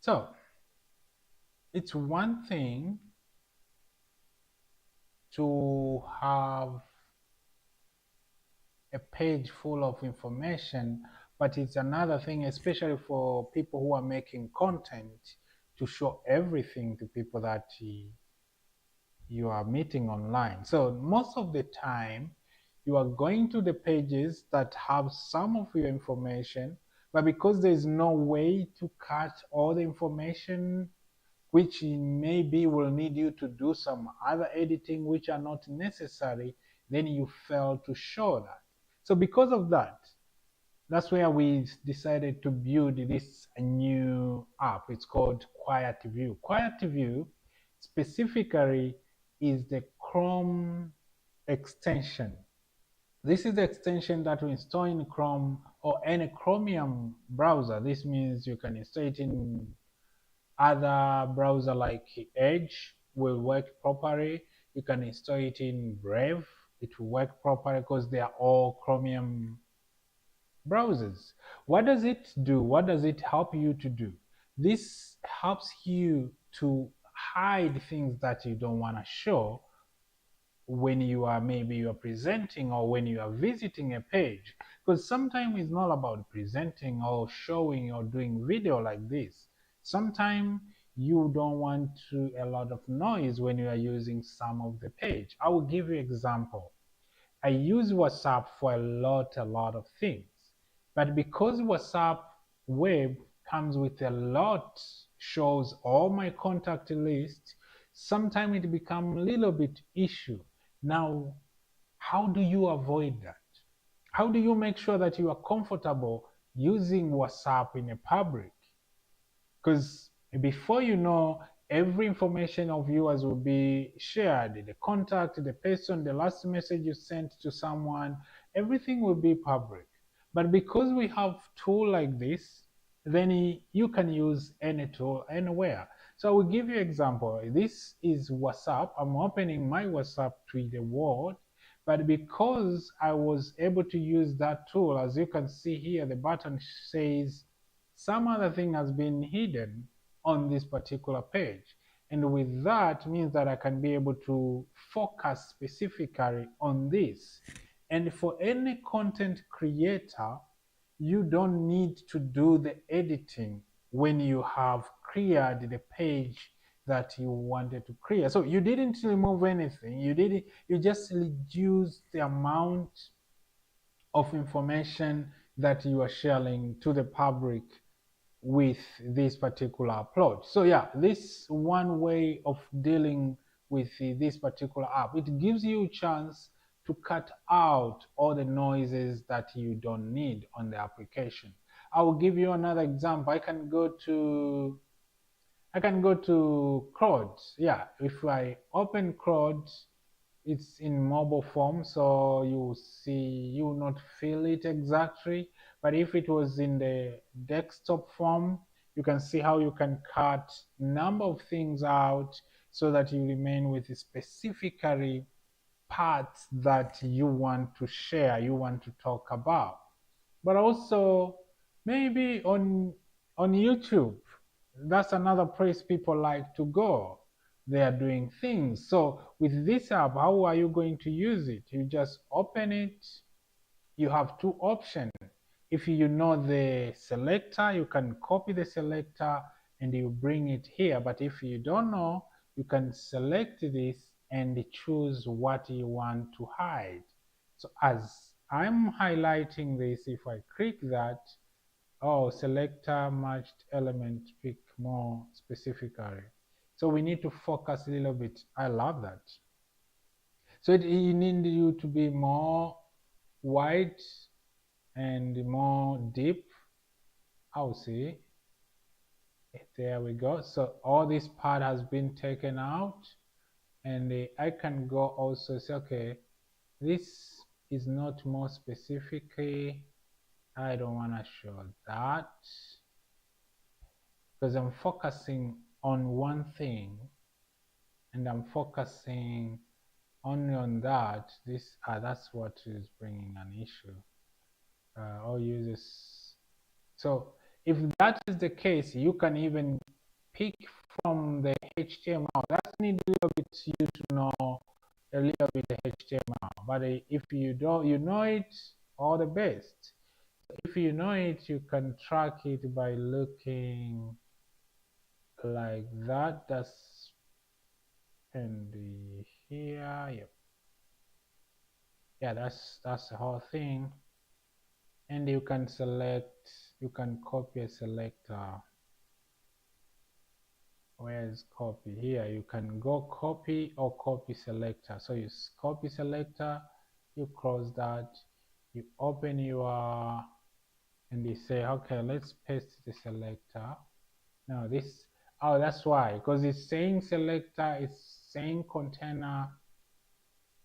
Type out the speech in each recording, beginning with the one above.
So it's one thing to have a page full of information, but it's another thing, especially for people who are making content, to show everything to people that you are meeting online. So most of the time, you are going to the pages that have some of your information, but because there's no way to cut all the information, which maybe will need you to do some other editing which are not necessary, then you fail to show that. So because of that, that's where we decided to build this new app. It's called QuietView. QuietView specifically is the Chrome extension. This is the extension that we install in Chrome or any Chromium browser. This means you can install it in other browser like Edge, will work properly. You can install it in Brave, it will work properly because they are all Chromium browsers. What does it do? What does it help you to do? This helps you to hide things that you don't want to show when you are maybe you are presenting or when you are visiting a page, because sometimes it's not about presenting or showing or doing video like this. Sometimes you don't want to a lot of noise when you are using some of the page. I will give you example. I use WhatsApp for a lot of things, but because WhatsApp web comes with a lot, shows all my contact list, sometimes it becomes a little bit issue. Now, how do you avoid that? How do you make sure that you are comfortable using WhatsApp in a public? Because before you know, every information of yours will be shared, the contact, the person, the last message you sent to someone, everything will be public. But because we have tool like this, then you can use any tool anywhere. So I will give you an example. This is WhatsApp. I'm opening my WhatsApp to the world, but because I was able to use that tool, as you can see here, the button says some other thing has been hidden on this particular page. And with that means that I can be able to focus specifically on this. And for any content creator, you don't need to do the editing when you have cleared the page that you wanted to clear. So you didn't remove anything. You just reduce the amount of information that you are sharing to the public with this particular approach. So yeah, this one way of dealing with this particular app, it gives you a chance to cut out all the noises that you don't need on the application. I will give you another example. I can go to CRUD. Yeah, if I open CRUD, it's in mobile form, so you see, you will not feel it exactly. But if it was in the desktop form, you can see how you can cut number of things out so that you remain with specifically parts that you want to share, you want to talk about. But also maybe on YouTube, that's another place people like to go. They are doing things. So with this app, how are you going to use it? You just open it. You have two options. If you know the selector, you can copy the selector and you bring it here. But if you don't know, you can select this and choose what you want to hide. So as I'm highlighting this, if I click that, oh, selector matched element, pick more specifically. So we need to focus a little bit. I love that. So you need you to be more wide and more deep. I'll see. There we go. So all this part has been taken out, and I can go also say, okay, this is not more specifically. I don't want to show that because I'm focusing on one thing and I'm focusing only on that. That's what is bringing an issue. All users. So if that is the case, you can even pick from the HTML. That's need a little bit you to know a little bit the HTML. But if you don't, you know it, all the best. If you know it, you can track it by looking like that. That's and here, yep. Yeah, that's the whole thing. And you can select, you can copy a selector. Where is copy? Here you can go copy or copy selector. So you copy selector, you close that, you open your, and you say, okay, let's paste the selector. Now this, oh, that's why, because it's saying selector, it's saying container,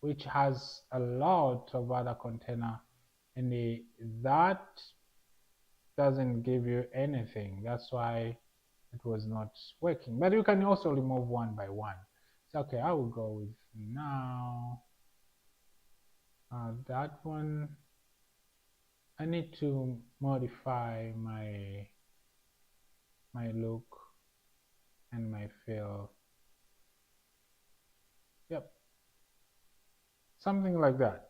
which has a lot of other container, and that doesn't give you anything. That's why it was not working. But you can also remove one by one. So okay, I will go with now that one. I need to modify my look and my fill. Yep, something like that.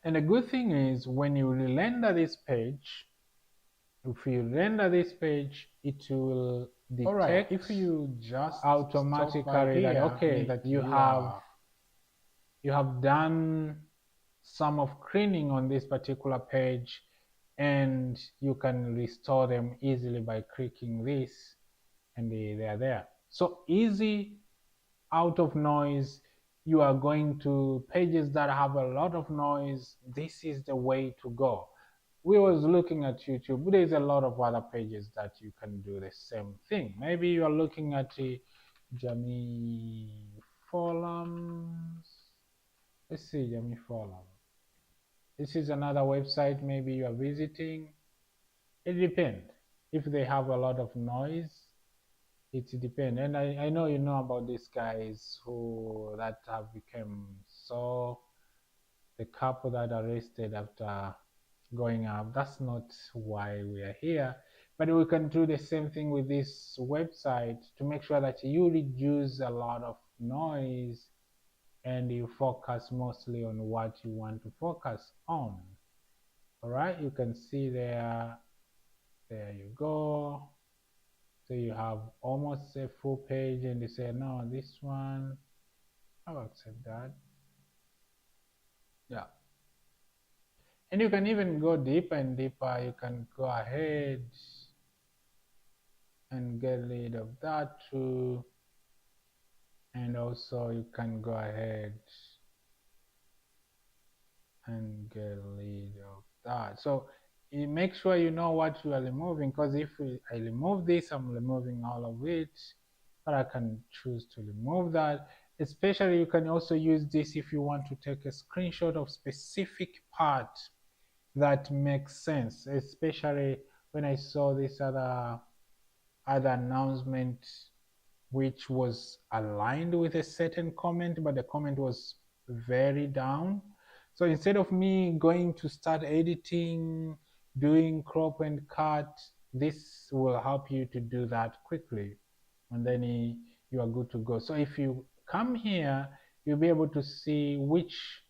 And the good thing is when you render this page, if you render this page, it will detect, all right, if you just automatically that okay, that you have done some of cleaning on this particular page, and you can restore them easily by clicking this, and they are there. So easy, out of noise. You are going to pages that have a lot of noise, this is the way to go. We was looking at YouTube, but there's a lot of other pages that you can do the same thing. Maybe you are looking at the Jamii forums. Let's see, Jamii forum. This is another website maybe you are visiting. It depends. If they have a lot of noise, it depends. And I know you know about these guys who that have become so, the couple that arrested after going up. That's not why we are here, but we can do the same thing with this website to make sure that you reduce a lot of noise and you focus mostly on what you want to focus on. All right, you can see there you go. So you have almost a full page, and you say no, this one I'll accept that. Yeah, and you can even go deeper and deeper. You can go ahead and get rid of that too, and also you can go ahead and get rid of that. So you make sure you know what you are removing, because if I remove this, I'm removing all of it, but I can choose to remove that. Especially you can also use this if you want to take a screenshot of specific part that makes sense. Especially when I saw this other announcement which was aligned with a certain comment, but the comment was very down. So instead of me going to start editing, doing crop and cut, this will help you to do that quickly, and then you are good to go. So if you come here, you'll be able to see which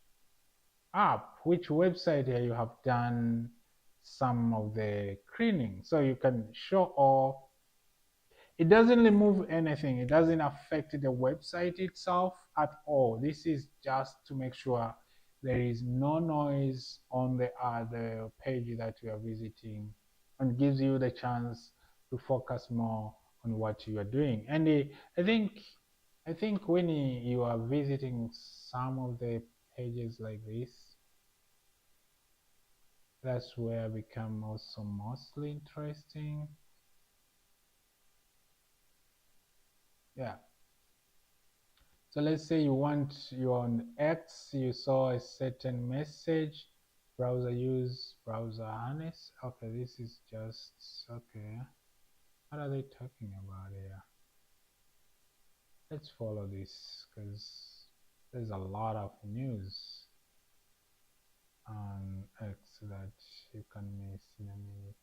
app, which website here you have done some of the cleaning. So you can show all. It doesn't remove anything. It doesn't affect the website itself at all. This is just to make sure there is no noise on the page that you are visiting, and gives you the chance to focus more on what you are doing. And I think when you are visiting some of the pages like this, that's where it become also mostly interesting. Yeah. So let's say you're on X, you saw a certain message, browser use, browser harness. Okay, this is just, okay. What are they talking about here? Let's follow this because there's a lot of news on X that you can miss in a minute.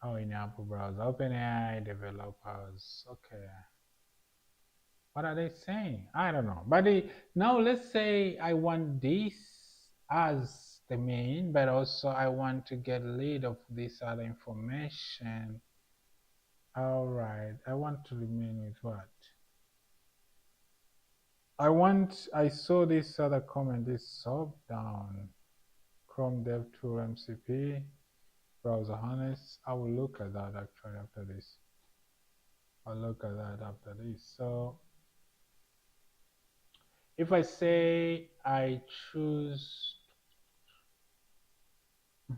Oh, in Apple browser, OpenAI developers. Okay. What are they saying? I don't know. But now let's say I want this as the main, but also I want to get rid of this other information. All right. I want to remain with what? I saw this other comment, this sub down. Chrome Dev Tool MCP, browser harness. I will look at that actually after this. I'll look at that after this. So if I say I choose, I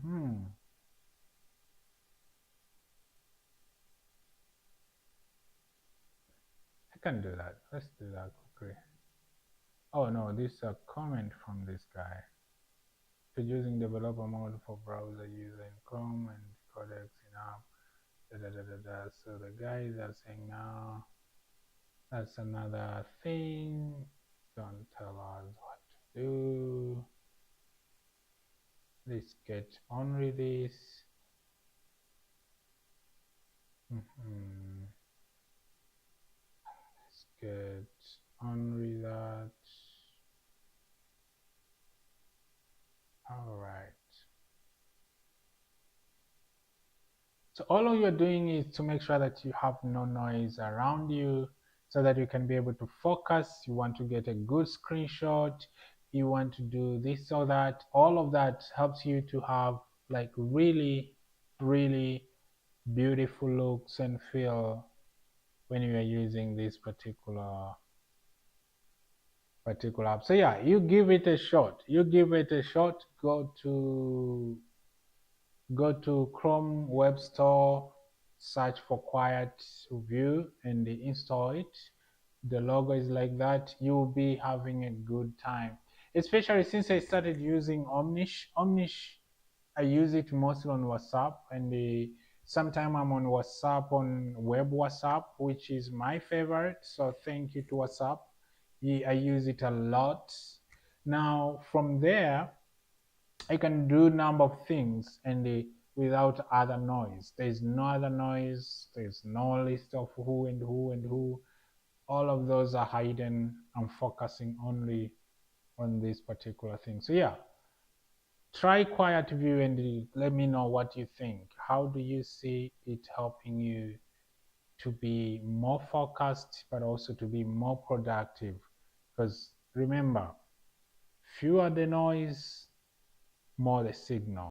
can do that. Let's do that quickly. Oh no, this is a comment from this guy. Using developer mode for browser user in Chrome and codecs in app. Da, da, da, da, da. So the guys are saying now that's another thing. Don't tell us what to do. Let's get only this. Let's get only that. All right. So all you're doing is to make sure that you have no noise around you so that you can be able to focus. You want to get a good screenshot. You want to do this or that. All of that helps you to have like really, really beautiful looks and feel when you are using this particular app. So yeah, you give it a shot. You give it a shot. Go to Chrome Web Store, search for QuietView and install it. The logo is like that. You'll be having a good time. Especially since I started using Omnish. I use it mostly on WhatsApp, and sometime I'm on WhatsApp on web WhatsApp, which is my favorite. So thank you to WhatsApp. I use it a lot. Now from there, I can do number of things and without other noise. There's no other noise. There's no list of who and who and who. All of those are hidden. I'm focusing only on this particular thing. So yeah, try QuietView and let me know what you think. How do you see it helping you to be more focused, but also to be more productive? Because remember, fewer the noise, more the signal.